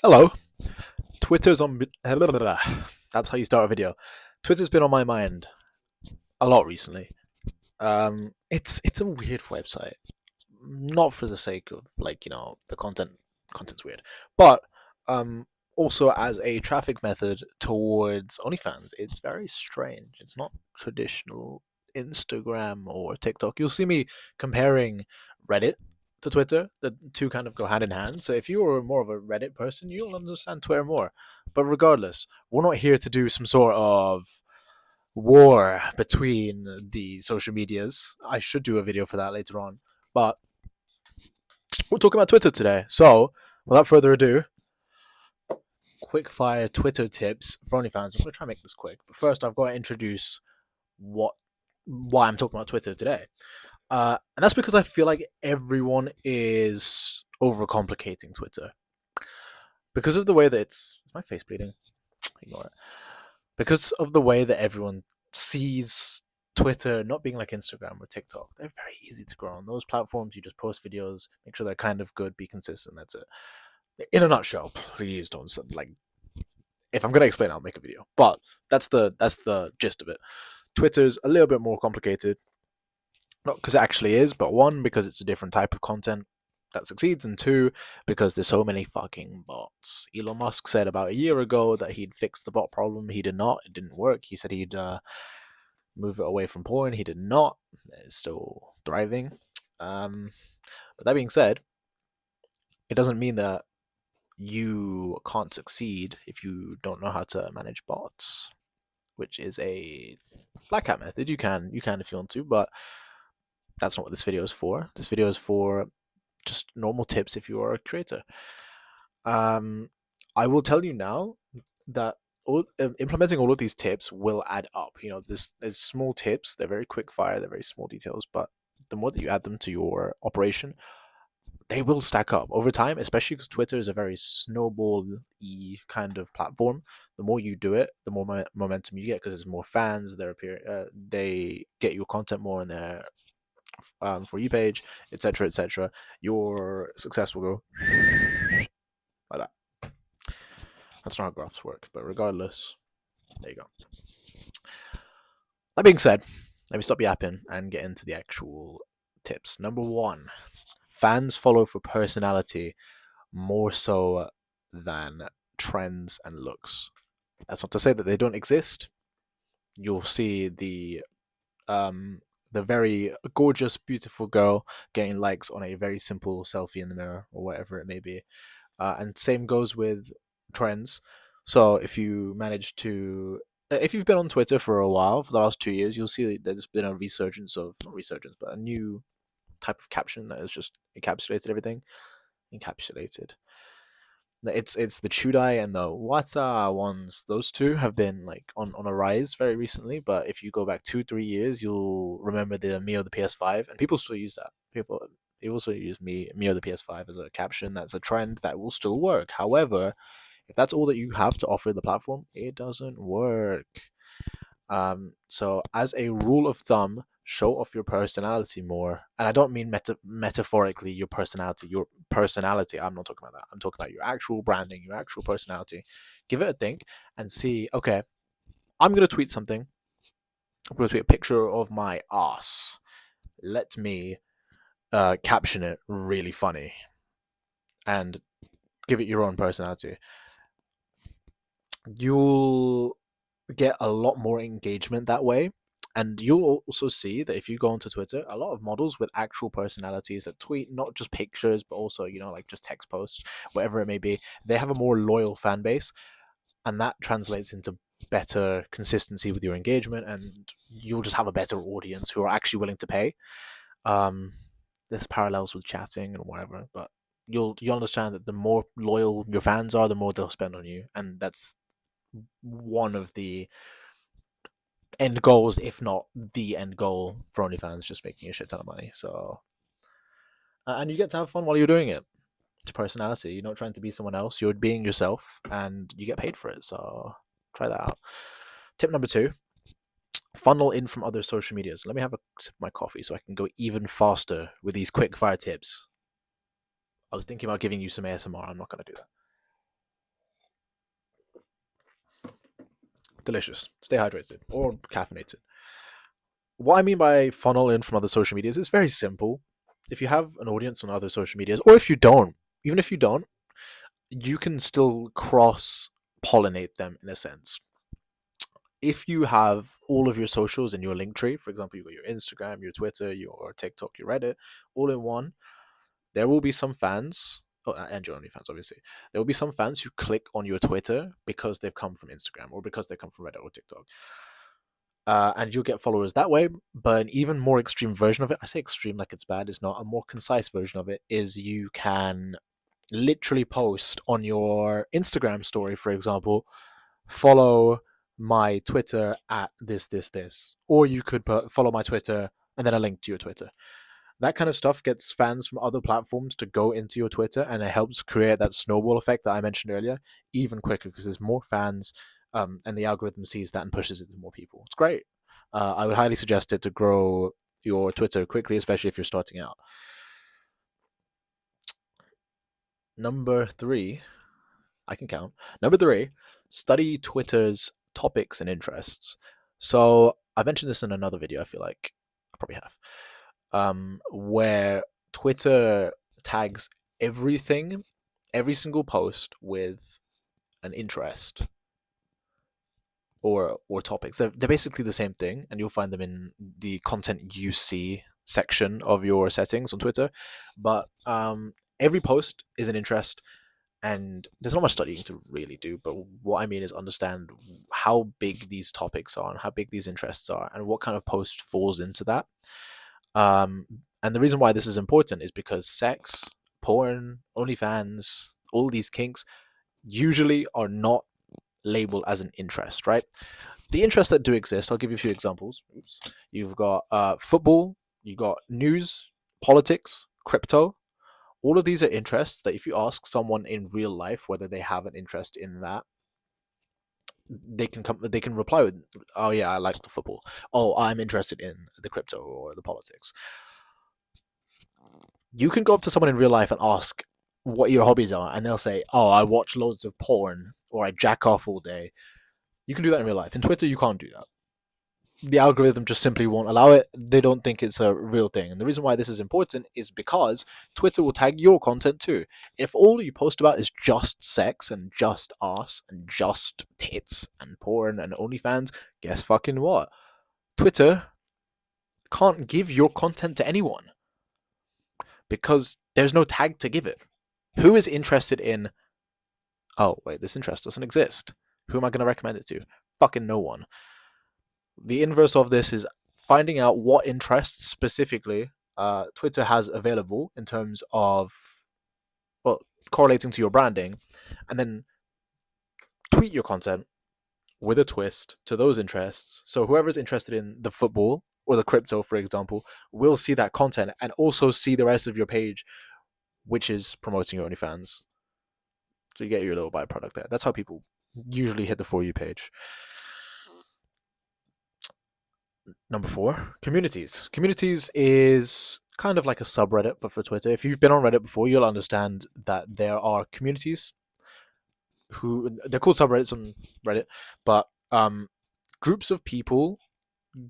Hello. Twitter's on. That's how you start a video. Twitter's been on my mind a lot recently. It's a weird website. Not for the sake of the content. Content's weird, but um, also as a traffic method towards OnlyFans, it's very strange. It's not traditional Instagram or TikTok. You'll see me comparing Reddit to Twitter. The two kind of go hand in hand. So if you are more of a Reddit person, you'll understand Twitter more. But regardless, we're not here to do some sort of war between the social medias. I should do a video for that later on. But we're talking about Twitter today. So without further ado, quickfire Twitter tips for OnlyFans. I'm going to try and make this quick. But first, I've got to introduce what why I'm talking about Twitter today. And that's because I feel like everyone is overcomplicating Twitter. Because of the way that it's my face bleeding. Ignore it. Because of the way that everyone sees Twitter not being like Instagram or TikTok. They're very easy to grow on. Those platforms, you just post videos, make sure they're kind of good, be consistent, that's it. In a nutshell, please don't if I'm gonna explain, I'll make a video. But that's the gist of it. Twitter's a little bit more complicated. Not because it actually is, but one, because it's a different type of content that succeeds, and two, because there's so many fucking bots. Elon Musk said about a year ago that he'd fix the bot problem. He did not. It didn't work. He said he'd move it away from porn. He did not. It's still thriving. But that being said, it doesn't mean that you can't succeed if you don't know how to manage bots, which is a black hat method. You can if you want to, but that's not what this video is for. This video is for just normal tips if you are a creator. I will tell you now that implementing all of these tips will add up. There's small tips. They're very quick fire. They're very small details, but the more that you add them to your operation, they will stack up over time, especially because Twitter is a very snowball-y kind of platform. The more you do it, the more momentum you get because there's more fans. They get your content more in their for you page, etc., etc. Your success will go like that. That's not how graphs work, but regardless, there you go. That being said, let me stop yapping and get into the actual tips. Number one, fans follow for personality more so than trends and looks. That's not to say that they don't exist. You'll see the very gorgeous, beautiful girl getting likes on a very simple selfie in the mirror or whatever it may be. And same goes with trends. So if you've been on Twitter for a while, for the last 2 years, you'll see that there's been a resurgence of, not resurgence, but a new type of caption that has just encapsulated everything. Encapsulated. It's the Chudai and the Wata ones. Those two have been like on a rise very recently. But if you go back 2-3 years, you'll remember the Mio the PS5, and people still use that. People still use Mio the PS5 as a caption. That's a trend that will still work. However, if that's all that you have to offer the platform, it doesn't work. So as a rule of thumb, show off your personality more. And I don't mean metaphorically your personality. Your personality. I'm not talking about that. I'm talking about your actual branding, your actual personality. Give it a think and see, okay, I'm going to tweet something. I'm going to tweet a picture of my ass. Let me caption it really funny and give it your own personality. You'll get a lot more engagement that way. And you'll also see that if you go onto Twitter, a lot of models with actual personalities that tweet not just pictures, but also, like just text posts, whatever it may be, they have a more loyal fan base. And that translates into better consistency with your engagement, and you'll just have a better audience who are actually willing to pay. There's parallels with chatting and whatever, but you'll understand that the more loyal your fans are, the more they'll spend on you. And that's one of the end goals, if not the end goal, for OnlyFans, just making a shit ton of money. So, and you get to have fun while you're doing it. It's personality. You're not trying to be someone else. You're being yourself, and you get paid for it. So, try that out. Tip number 2: funnel in from other social medias. Let me have a sip of my coffee so I can go even faster with these quick fire tips. I was thinking about giving you some ASMR. I'm not going to do that. delicious. Stay hydrated or caffeinated. What I mean by funnel in from other social medias is very simple. If you have an audience on other social medias, or if you don't, even if you don't, you can still cross pollinate them in a sense. If you have all of your socials in your link tree, for example, you've got your Instagram, your Twitter, your TikTok, your Reddit, all in one, there will be some fans, and your OnlyFans, obviously. There will be some fans who click on your Twitter because they've come from Instagram or because they come from Reddit or TikTok. And you'll get followers that way. But an even more extreme version of it, I say extreme like it's bad, it's not. A more concise version of it is you can literally post on your Instagram story, for example, follow my Twitter at this. Or you could follow my Twitter and then a link to your Twitter. That kind of stuff gets fans from other platforms to go into your Twitter, and it helps create that snowball effect that I mentioned earlier even quicker because there's more fans, and the algorithm sees that and pushes it to more people. It's great. I would highly suggest it to grow your Twitter quickly, especially if you're starting out. Number 3, I can count. Number 3, study Twitter's topics and interests. So I mentioned this in another video, I feel like I probably have. Where Twitter tags everything, every single post with an interest or topics. They're basically the same thing, and you'll find them in the content you see section of your settings on Twitter. But every post is an interest, and there's not much studying to really do. But what I mean is understand how big these topics are and how big these interests are, and what kind of post falls into that. And the reason why this is important is because sex, porn, OnlyFans, all these kinks usually are not labeled as an interest, right? The interests that do exist, I'll give you a few examples. Oops. You've got football, you've got news, politics, crypto. All of these are interests that if you ask someone in real life whether they have an interest in that, they can reply with, oh yeah, I like the football. Oh, I'm interested in the crypto or the politics. You can go up to someone in real life and ask what your hobbies are, and they'll say, oh, I watch loads of porn or I jack off all day. You can do that in real life. In Twitter, you can't do that. The algorithm just simply won't allow it. They don't think it's a real thing. And the reason why this is important is because Twitter will tag your content too. If all you post about is just sex and just ass and just tits and porn and OnlyFans, guess fucking what? Twitter can't give your content to anyone because there's no tag to give it. Who is interested in, oh, wait, this interest doesn't exist. Who am I going to recommend it to? Fucking no one. The inverse of this is finding out what interests specifically Twitter has available in terms of, well, correlating to your branding, and then tweet your content with a twist to those interests. So whoever's interested in the football or the crypto, for example, will see that content and also see the rest of your page, which is promoting your OnlyFans. So you get your little byproduct there. That's how people usually hit the For You page. Number 4, communities. Communities is kind of like a subreddit, but for Twitter. If you've been on Reddit before, you'll understand that there are communities who, they're called subreddits on Reddit, but groups of people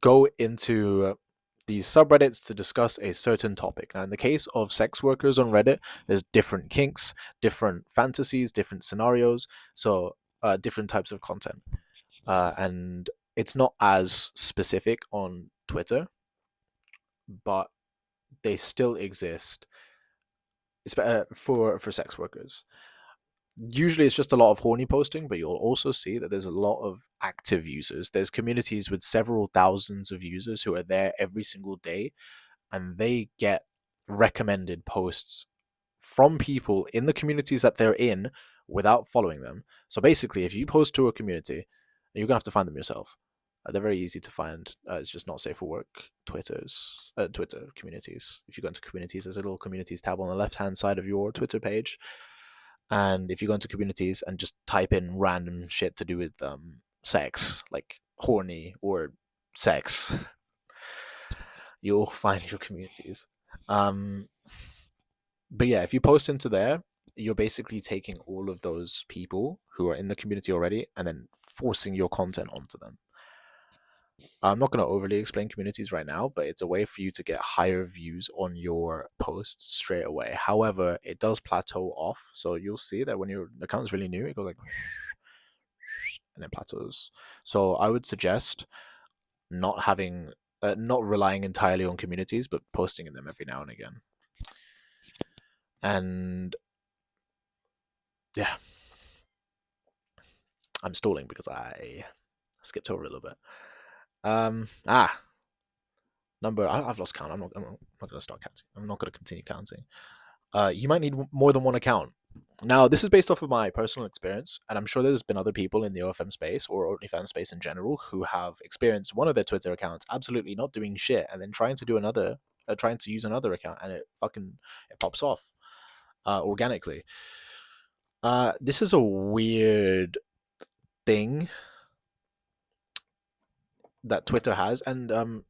go into these subreddits to discuss a certain topic. Now, in the case of sex workers on Reddit, there's different kinks, different fantasies, different scenarios, so different types of content. And it's not as specific on Twitter, but they still exist for sex workers. Usually it's just a lot of horny posting, but you'll also see that there's a lot of active users. There's communities with several thousands of users who are there every single day, and they get recommended posts from people in the communities that they're in without following them. So basically, if you post to a community, you're gonna have to find them yourself. They're very easy to find. It's just not safe for work. Twitter communities. If you go into communities, there's a little communities tab on the left-hand side of your Twitter page. And if you go into communities and just type in random shit to do with sex, like horny or sex, you'll find your communities. But yeah, if you post into there, you're basically taking all of those people who are in the community already and then forcing your content onto them. I'm not going to overly explain communities right now, but it's a way for you to get higher views on your posts straight away. However, it does plateau off. So you'll see that when your account is really new, it goes like and it plateaus. So I would suggest not relying entirely on communities, but posting in them every now and again. And yeah, I'm stalling because I skipped over a little bit. Number. I've lost count. I'm not going to start counting. I'm not going to continue counting. You might need more than one account. Now, this is based off of my personal experience, and I'm sure there's been other people in the OFM space or OnlyFans space in general who have experienced one of their Twitter accounts absolutely not doing shit, and then trying to use another account, and it pops off organically. This is a weird thing that Twitter has, and I'm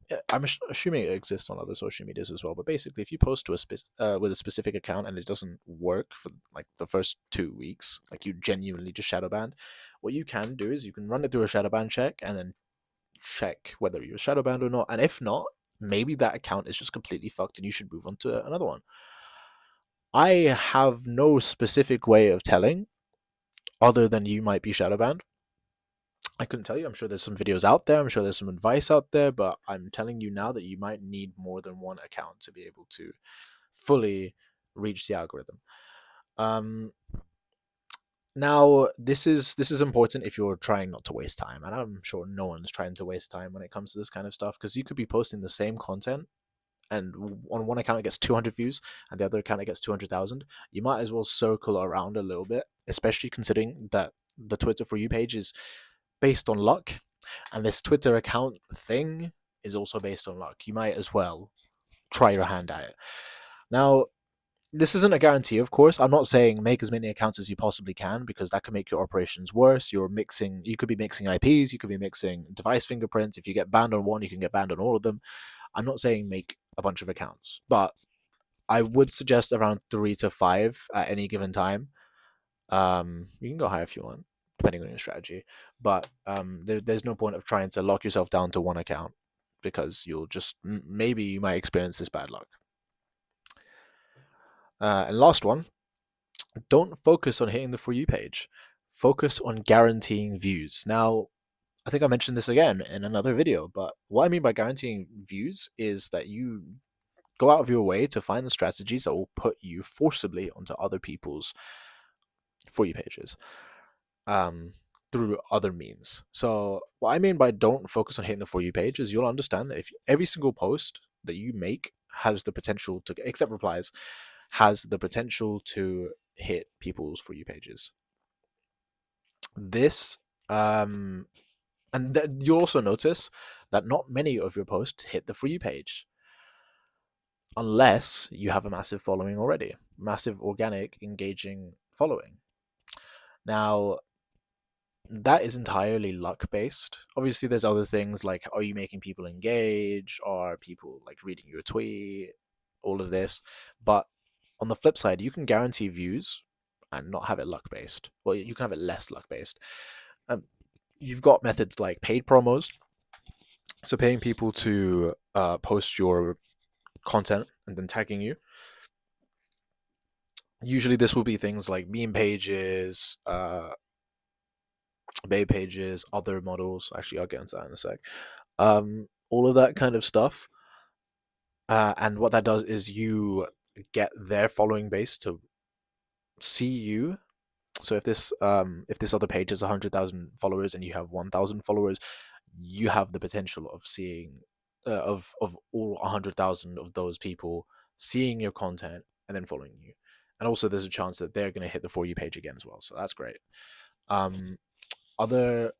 assuming it exists on other social medias as well. But basically, if you post to with a specific account and it doesn't work for like the first 2 weeks, like you genuinely just shadow banned, what you can do is you can run it through a shadow ban check and then check whether you're shadow banned or not. And if not, maybe that account is just completely fucked and you should move on to another one. I have no specific way of telling other than you might be shadow banned. I couldn't tell you. I'm sure there's some videos out there. I'm sure there's some advice out there, but I'm telling you now that you might need more than one account to be able to fully reach the algorithm. Now, this is important if you're trying not to waste time, and I'm sure no one's trying to waste time when it comes to this kind of stuff, because you could be posting the same content, and on one account it gets 200 views, and the other account it gets 200,000. You might as well circle around a little bit, especially considering that the Twitter For You page is based on luck, and this Twitter account thing is also based on luck. You might as well try your hand at it. Now, this isn't a guarantee, of course. I'm not saying make as many accounts as you possibly can, because that can make your operations worse. You could be mixing IPs, you could be mixing device fingerprints. If you get banned on one, you can get banned on all of them. I'm not saying make a bunch of accounts, but I would suggest around 3 to 5 at any given time. You can go higher if you want, depending on your strategy. But there's no point of trying to lock yourself down to one account, because you'll just maybe you might experience this bad luck. And last one, don't focus on hitting the For You page. Focus on guaranteeing views. Now, I think I mentioned this again in another video, but what I mean by guaranteeing views is that you go out of your way to find the strategies that will put you forcibly onto other people's For You pages through other means. So what I mean by don't focus on hitting the For You page is you'll understand that if every single post that you make has the potential to, except replies, has the potential to hit people's For You pages. This you'll also notice that not many of your posts hit the For You page, unless you have a massive following already, massive organic engaging following. Now, that is entirely luck based. Obviously, there's other things like, are you making people engage? Are people like reading your tweet? All of this. But on the flip side, you can guarantee views and not have it luck based. Well, you can have it less luck based. You've got methods like paid promos, so paying people to post your content and then tagging you. Usually, this will be things like meme pages, babe pages, other models. Actually, I'll get into that in a sec. All of that kind of stuff. And what that does is you get their following base to see you. So if this other page has 100,000 followers and you have 1,000 followers, you have the potential of seeing of all 100,000 of those people seeing your content and then following you. And also, there's a chance that they're going to hit the For You page again as well. So that's great. Another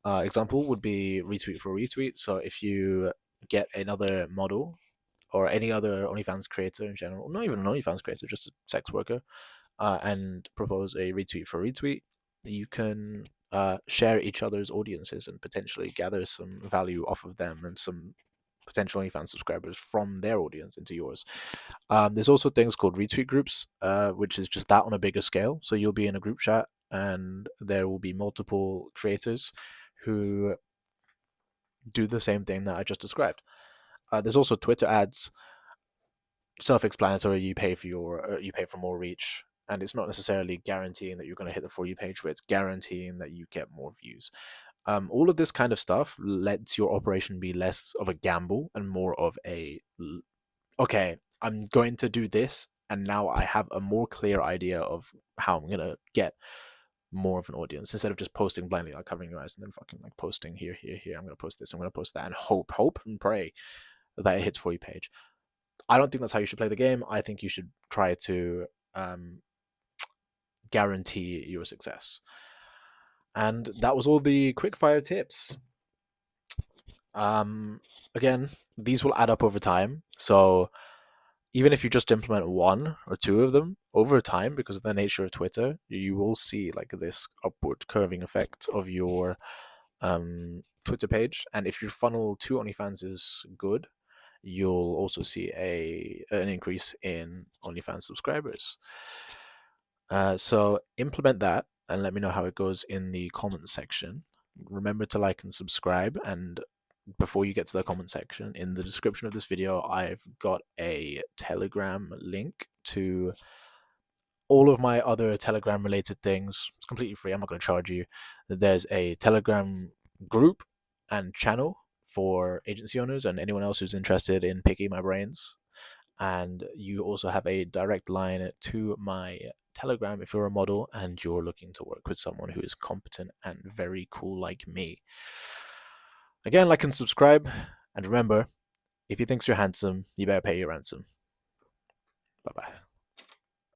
example would be retweet for retweet. So if you get another model or any other OnlyFans creator in general, not even an OnlyFans creator, just a sex worker, and propose a retweet for retweet, you can share each other's audiences and potentially gather some value off of them and some potential OnlyFans subscribers from their audience into yours. There's also things called retweet groups, which is just that on a bigger scale. So you'll be in a group chat, and there will be multiple creators who do the same thing that I just described. There's also Twitter ads, self-explanatory. You pay for more reach, and it's not necessarily guaranteeing that you're going to hit the For You page, but it's guaranteeing that you get more views. All of this kind of stuff lets your operation be less of a gamble and more of a, okay, I'm going to do this, and now I have a more clear idea of how I'm gonna get more of an audience instead of just posting blindly, like covering your eyes and then fucking like posting here, here, here. I'm gonna post this, I'm gonna post that, and hope and pray that it hits For You page. I don't think that's how you should play the game. I think you should try to guarantee your success. And that was all the quickfire tips. Again, these will add up over time. So even if you just implement one or two of them over time, because of the nature of Twitter, you will see like this upward curving effect of your Twitter page. And if your funnel to OnlyFans is good, you'll also see an increase in OnlyFans subscribers. So implement that and let me know how it goes in the comment section. Remember to like and subscribe. And before you get to the comment section, in the description of this video, I've got a Telegram link to all of my other Telegram related things. It's completely free. I'm not going to charge you. There's a Telegram group and channel for agency owners and anyone else who's interested in picking my brains. And you also have a direct line to my Telegram if you're a model and you're looking to work with someone who is competent and very cool like me. Again, like and subscribe. And remember, if he thinks you're handsome, you better pay your ransom. Bye bye.